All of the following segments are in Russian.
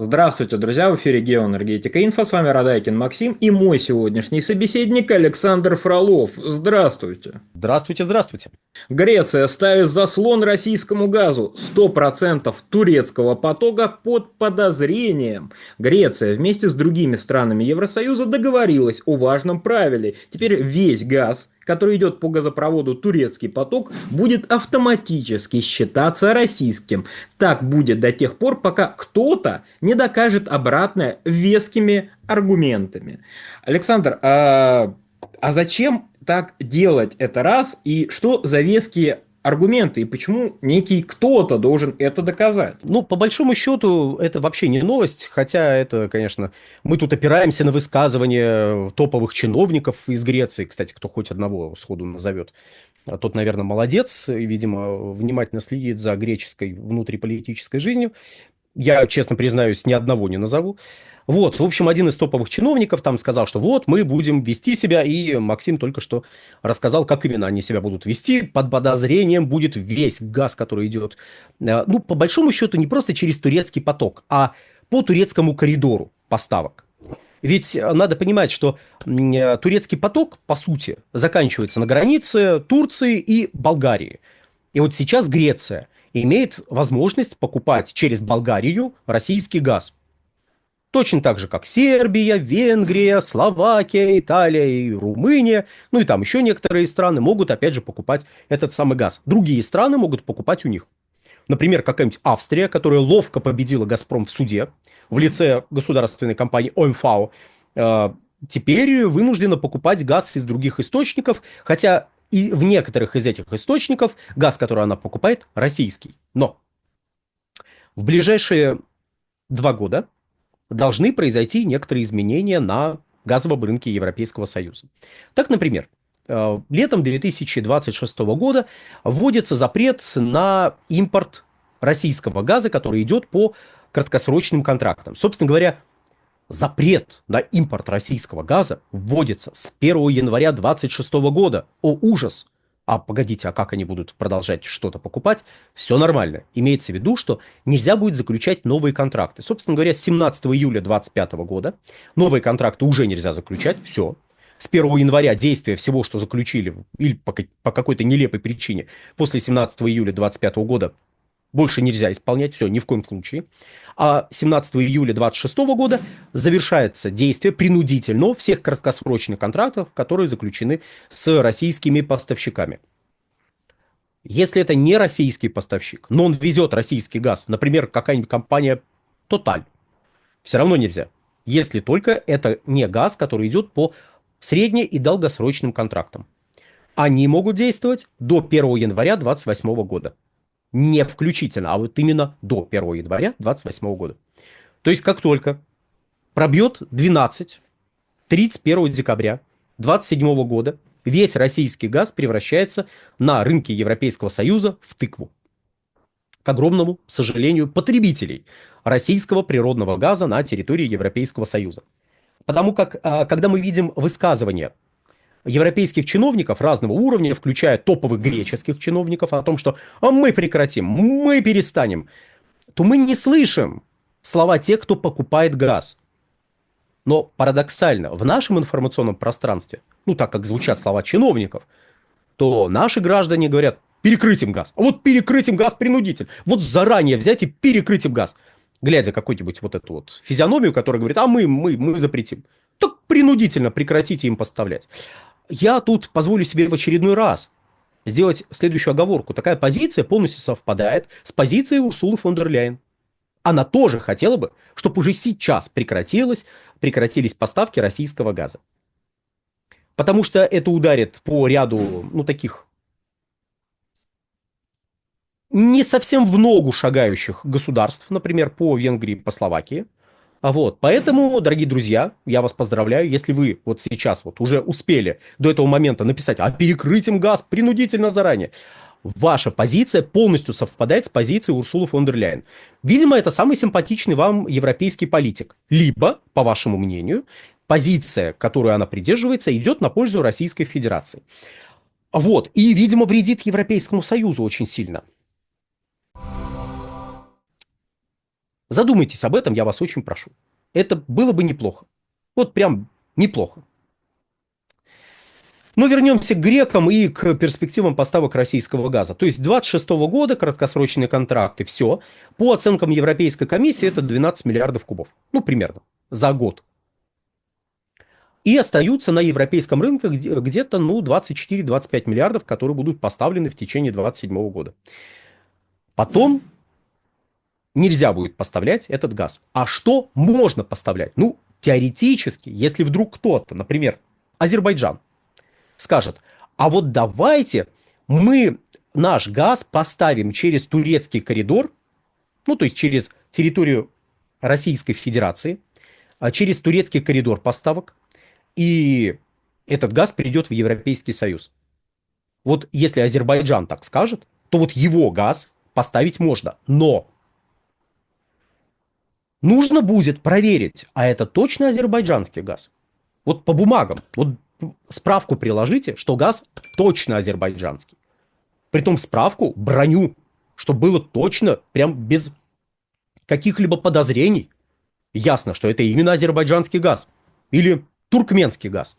Здравствуйте, друзья, в эфире Геоэнергетика Инфо, с вами Радайкин Максим и мой сегодняшний собеседник Александр Фролов. Здравствуйте. Здравствуйте, здравствуйте. Греция ставит заслон российскому газу. 100% турецкого потока под подозрением. Греция вместе с другими странами Евросоюза договорилась о важном правиле. Теперь весь газ, который идет по газопроводу «Турецкий поток», будет автоматически считаться российским. Так будет до тех пор, пока кто-то не докажет обратное вескими аргументами. Александр, а зачем так делать это раз? И что за веские аргументы? И почему некий кто-то должен это доказать? Ну, по большому счету, это вообще не новость, хотя это, конечно, мы тут опираемся на высказывания топовых чиновников из Греции, кстати, кто хоть одного сходу назовет. Тот, наверное, молодец, и, видимо, внимательно следит за греческой внутриполитической жизнью. Я, честно признаюсь, ни одного не назову. Вот, в общем, один из топовых чиновников там сказал, что вот, мы будем вести себя, и Максим только что рассказал, как именно они себя будут вести. Под подозрением будет весь газ, который идет, ну, по большому счету, не просто через турецкий поток, а по турецкому коридору поставок. Ведь надо понимать, что турецкий поток, по сути, заканчивается на границе Турции и Болгарии. И вот сейчас Греция имеет возможность покупать через Болгарию российский газ. Точно так же, как Сербия, Венгрия, Словакия, Италия и Румыния, ну и там еще некоторые страны могут, опять же, покупать этот самый газ. Другие страны могут покупать у них. Например, какая-нибудь Австрия, которая ловко победила «Газпром» в суде в лице государственной компании ОМВ, теперь вынуждена покупать газ из других источников, хотя и в некоторых из этих источников газ, который она покупает, российский. Но в ближайшие 2 года должны произойти некоторые изменения на газовом рынке Европейского Союза. Так, например, летом 2026 года вводится запрет на импорт российского газа, который идет по краткосрочным контрактам. Собственно говоря, запрет на импорт российского газа вводится с 1 января 2026 года. О, ужас! А погодите, а как они будут продолжать что-то покупать? Все нормально. Имеется в виду, что нельзя будет заключать новые контракты. Собственно говоря, с 17 июля 2025 года новые контракты уже нельзя заключать. Все. С 1 января действия всего, что заключили, или по какой-то нелепой причине, после 17 июля 2025 года больше нельзя исполнять, все, ни в коем случае. А 17 июля 2026 года завершается действие принудительно всех краткосрочных контрактов, которые заключены с российскими поставщиками. Если это не российский поставщик, но он везет российский газ, например, какая-нибудь компания Total, все равно нельзя. Если только это не газ, который идет по средне- и долгосрочным контрактам. Они могут действовать до 1 января 2028 года. Не включительно, а вот именно до 1 января 2028 года. То есть, как только пробьет 12, 31 декабря 2027 года, весь российский газ превращается на рынке Европейского Союза в тыкву. К огромному сожалению потребителей российского природного газа на территории Европейского Союза. Потому как, когда мы видим высказывания европейских чиновников разного уровня, включая топовых греческих чиновников, о том, что мы прекратим, мы перестанем, то мы не слышим слова тех, кто покупает газ. Но парадоксально, в нашем информационном пространстве, ну так как звучат слова чиновников, то наши граждане говорят, перекрыть им газ. А вот перекрыть им газ принудитель. Вот заранее взять и перекрыть им газ. Глядя какую-нибудь вот эту вот физиономию, которая говорит, мы запретим. Так принудительно прекратите им поставлять. Я тут позволю себе в очередной раз сделать следующую оговорку. Такая позиция полностью совпадает с позицией Урсулы фон дер Ляйен. Она тоже хотела бы, чтобы уже сейчас прекратились поставки российского газа. Потому что это ударит по ряду, ну, таких не совсем в ногу шагающих государств, например, по Венгрии, по Словакии. Вот, поэтому, дорогие друзья, я вас поздравляю, если вы вот сейчас вот уже успели до этого момента написать, а перекрыть им газ принудительно заранее, ваша позиция полностью совпадает с позицией Урсулы фон дер Ляйен. Видимо, это самый симпатичный вам европейский политик. Либо, по вашему мнению, позиция, которую она придерживается, идет на пользу Российской Федерации. Вот, и, видимо, вредит Европейскому Союзу очень сильно. Задумайтесь об этом, я вас очень прошу. Это было бы неплохо. Вот прям неплохо. Но вернемся к грекам и к перспективам поставок российского газа. То есть 26 года краткосрочные контракты, все. По оценкам Европейской комиссии это 12 миллиардов кубов. Ну, примерно. За год. И остаются на европейском рынке где-то 24-25 миллиардов, которые будут поставлены в течение 2027 года. Потом нельзя будет поставлять этот газ. А что можно поставлять? Ну, теоретически, если вдруг кто-то, например, Азербайджан, скажет, а вот давайте мы наш газ поставим через турецкий коридор, ну, то есть через территорию Российской Федерации, через турецкий коридор поставок, и этот газ придет в Европейский Союз. Вот если Азербайджан так скажет, то вот его газ поставить можно. Но нужно будет проверить, а это точно азербайджанский газ? Вот по бумагам, вот справку приложите, что газ точно азербайджанский. Притом справку, броню, чтобы было точно, прям без каких-либо подозрений. Ясно, что это именно азербайджанский газ. Или туркменский газ.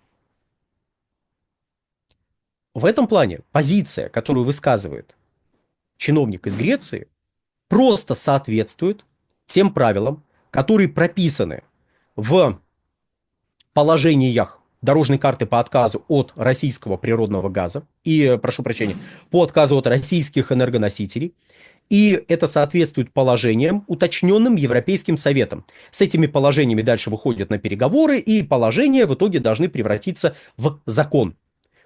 В этом плане позиция, которую высказывает чиновник из Греции, просто соответствует тем правилам, которые прописаны в положениях дорожной карты по отказу от российского природного газа и, прошу прощения, по отказу от российских энергоносителей. И это соответствует положениям, уточненным Европейским Советом. С этими положениями дальше выходят на переговоры, и положения в итоге должны превратиться в закон,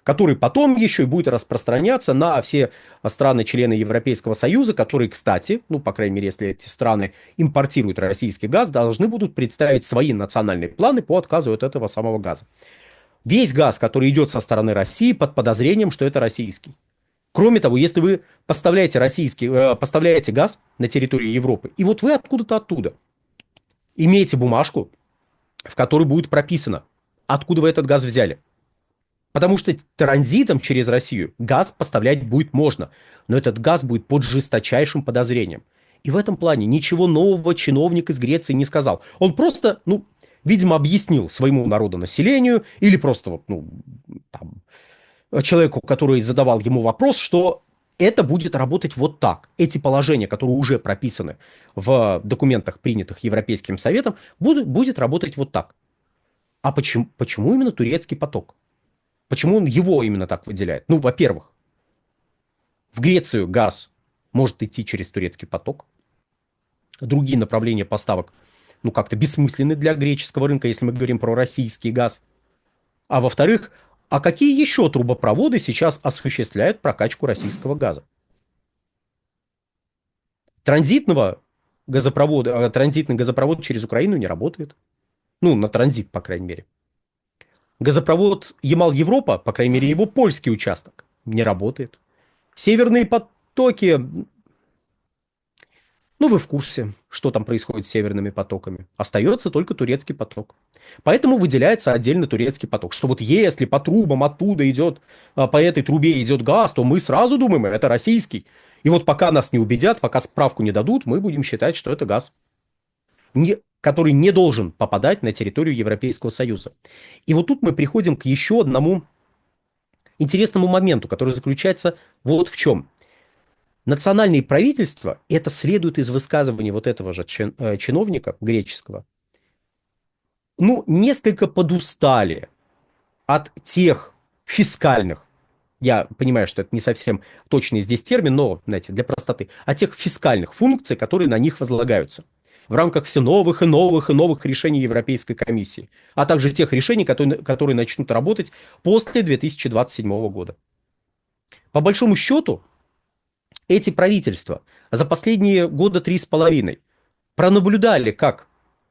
который потом еще и будет распространяться на все страны-члены Европейского Союза, которые, кстати, ну, по крайней мере, если эти страны импортируют российский газ, должны будут представить свои национальные планы по отказу от этого самого газа. Весь газ, который идет со стороны России, под подозрением, что это российский. Кроме того, если вы поставляете газ на территорию Европы, и вот вы откуда-то оттуда имеете бумажку, в которой будет прописано, откуда вы этот газ взяли. Потому что транзитом через Россию газ поставлять будет можно, но этот газ будет под жесточайшим подозрением. И в этом плане ничего нового чиновник из Греции не сказал. Он просто, ну, видимо, объяснил своему народонаселению или просто, ну, там, человеку, который задавал ему вопрос, что это будет работать вот так. Эти положения, которые уже прописаны в документах, принятых Европейским Советом, будет работать вот так. А почему именно турецкий поток? Почему он его именно так выделяет? Ну, во-первых, в Грецию газ может идти через турецкий поток. Другие направления поставок, ну, как-то бессмысленны для греческого рынка, если мы говорим про российский газ. А во-вторых, а какие еще трубопроводы сейчас осуществляют прокачку российского газа? Транзитный газопровод через Украину не работает. Ну, на транзит, по крайней мере. Газопровод Ямал-Европа, по крайней мере, его польский участок, не работает. Северные потоки, ну, вы в курсе, что там происходит с северными потоками. Остается только турецкий поток. Поэтому выделяется отдельно турецкий поток. Что вот если по трубам оттуда идет, по этой трубе идет газ, то мы сразу думаем, это российский. И вот пока нас не убедят, пока справку не дадут, мы будем считать, что это газ, который не должен попадать на территорию Европейского Союза. И вот тут мы приходим к еще одному интересному моменту, который заключается вот в чем. Национальные правительства, это следует из высказывания вот этого же чиновника греческого, ну, несколько подустали от тех фискальных, я понимаю, что это не совсем точный здесь термин, но, знаете, для простоты, от тех фискальных функций, которые на них возлагаются в рамках все новых и новых и новых решений Европейской комиссии, а также тех решений, которые начнут работать после 2027 года. По большому счету, эти правительства за последние года 3,5 пронаблюдали, как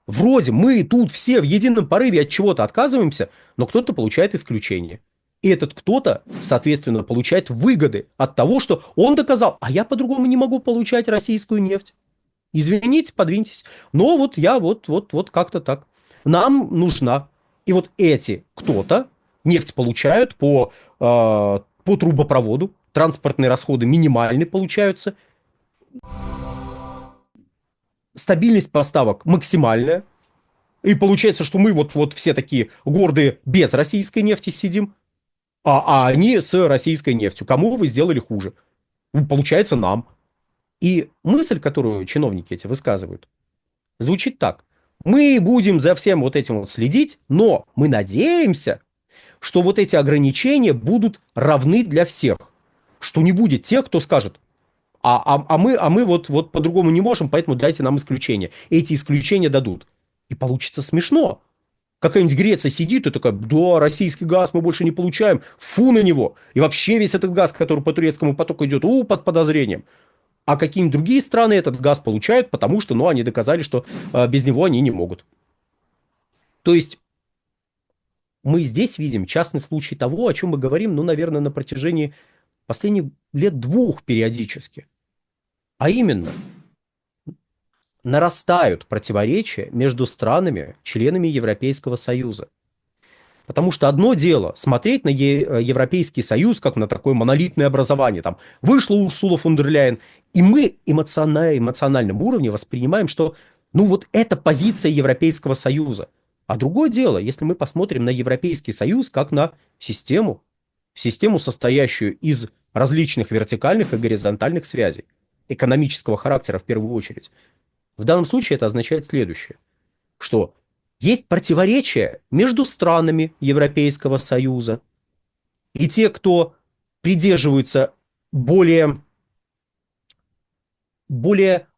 вроде мы тут все в едином порыве от чего-то отказываемся, но кто-то получает исключение. И этот кто-то, соответственно, получает выгоды от того, что он доказал, а я по-другому не могу получать российскую нефть. Извините, подвиньтесь. Но вот я вот как-то так. Нам нужна. И вот эти кто-то нефть получают по трубопроводу, транспортные расходы минимальные получаются. стабильность поставок максимальная, и получается, что мы вот все такие гордые без российской нефти сидим, а они с российской нефтью. Кому вы сделали хуже? Ну, получается, нам. И мысль, которую чиновники эти высказывают, звучит так. Мы будем за всем вот этим вот следить, но мы надеемся, что вот эти ограничения будут равны для всех. Что не будет тех, кто скажет, мы вот по-другому не можем, поэтому дайте нам исключения. Эти исключения дадут. И получится смешно. Какая-нибудь Греция сидит и такая, да, российский газ мы больше не получаем, фу на него. И вообще весь этот газ, который по турецкому потоку идет, под подозрением. А какие-нибудь другие страны этот газ получают, потому что, ну, они доказали, что без него они не могут. То есть мы здесь видим частный случай того, о чем мы говорим, ну, наверное, на протяжении последних лет 2 периодически. А именно, нарастают противоречия между странами, членами Европейского Союза. Потому что одно дело смотреть на Европейский Союз как на такое монолитное образование. Там вышла Урсула фон дер Ляйен, и мы на эмоциональном уровне воспринимаем, что ну вот это позиция Европейского Союза. А другое дело, если мы посмотрим на Европейский Союз как на систему, состоящую из различных вертикальных и горизонтальных связей, экономического характера в первую очередь. В данном случае это означает следующее, что есть противоречия между странами Европейского Союза, и те, кто придерживаются более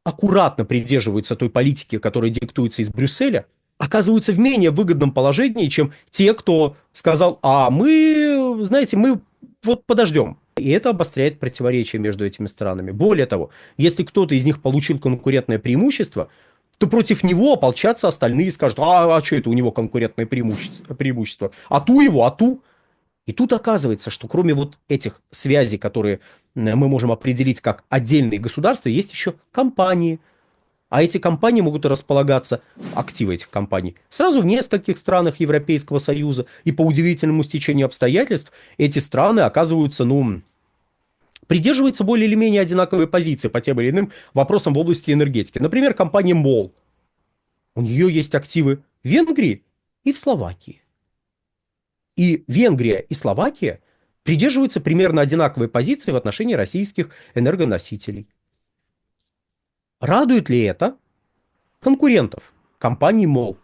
аккуратно придерживаются той политики, которая диктуется из Брюсселя, оказываются в менее выгодном положении, чем те, кто сказал, мы, знаете, мы вот подождем. И это обостряет противоречия между этими странами. Более того, если кто-то из них получил конкурентное преимущество, то против него ополчатся остальные и скажут, а что это у него конкурентное преимущество? А ту его, а ту. И тут оказывается, что кроме вот этих связей, которые мы можем определить как отдельные государства, есть еще компании. А эти компании могут располагаться, активы этих компаний, сразу в нескольких странах Европейского Союза. И по удивительному стечению обстоятельств эти страны оказываются, придерживаются более или менее одинаковой позиции по тем или иным вопросам в области энергетики. Например, компания МОЛ. У нее есть активы в Венгрии и в Словакии. И Венгрия и Словакия придерживаются примерно одинаковой позиции в отношении российских энергоносителей. Радует ли это конкурентов компании МОЛ?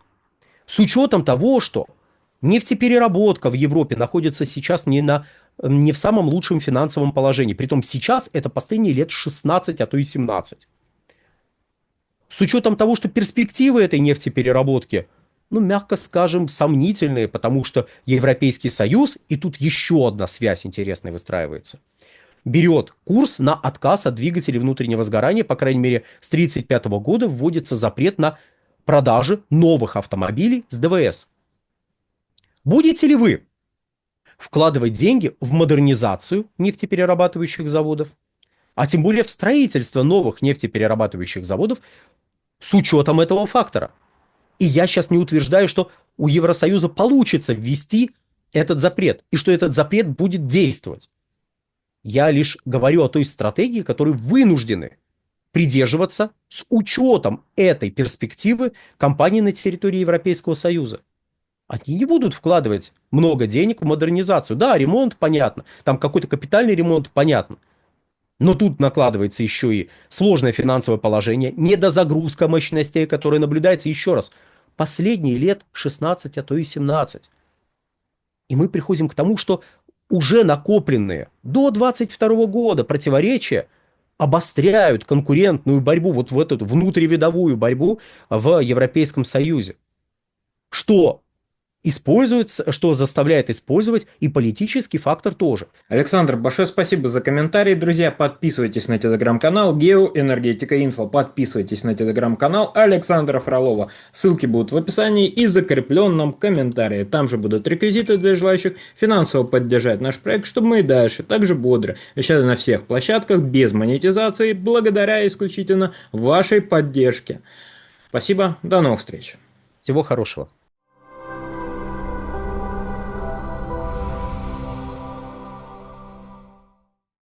С учетом того, что нефтепереработка в Европе находится сейчас не в самом лучшем финансовом положении. Притом сейчас это последние лет 16, а то и 17. С учетом того, что перспективы этой нефтепереработки, мягко скажем, сомнительные, потому что Европейский Союз, и тут еще одна связь интересная выстраивается, берет курс на отказ от двигателей внутреннего сгорания, по крайней мере, с 1935 года вводится запрет на продажи новых автомобилей с ДВС. Будете ли вы вкладывать деньги в модернизацию нефтеперерабатывающих заводов, а тем более в строительство новых нефтеперерабатывающих заводов с учетом этого фактора? И я сейчас не утверждаю, что у Евросоюза получится ввести этот запрет, и что этот запрет будет действовать. Я лишь говорю о той стратегии, которой вынуждены придерживаться с учетом этой перспективы компании на территории Европейского Союза. Они не будут вкладывать много денег в модернизацию. Да, ремонт, понятно. Там какой-то капитальный ремонт, понятно. Но тут накладывается еще и сложное финансовое положение, недозагрузка мощностей, которая наблюдается еще раз последние лет 16, а то и 17. И мы приходим к тому, что уже накопленные до 22 года противоречия обостряют конкурентную борьбу, вот в эту внутривидовую борьбу в Европейском Союзе. Что заставляет использовать и политический фактор тоже. Александр, большое спасибо за комментарии, друзья. Подписывайтесь на телеграм-канал Геоэнергетика Инфо. Подписывайтесь на телеграм-канал Александра Фролова. Ссылки будут в описании и закрепленном комментарии. Там же будут реквизиты для желающих финансово поддержать наш проект, чтобы мы и дальше также бодро вещали на всех площадках без монетизации, благодаря исключительно вашей поддержке. Спасибо, до новых встреч. Всего хорошего.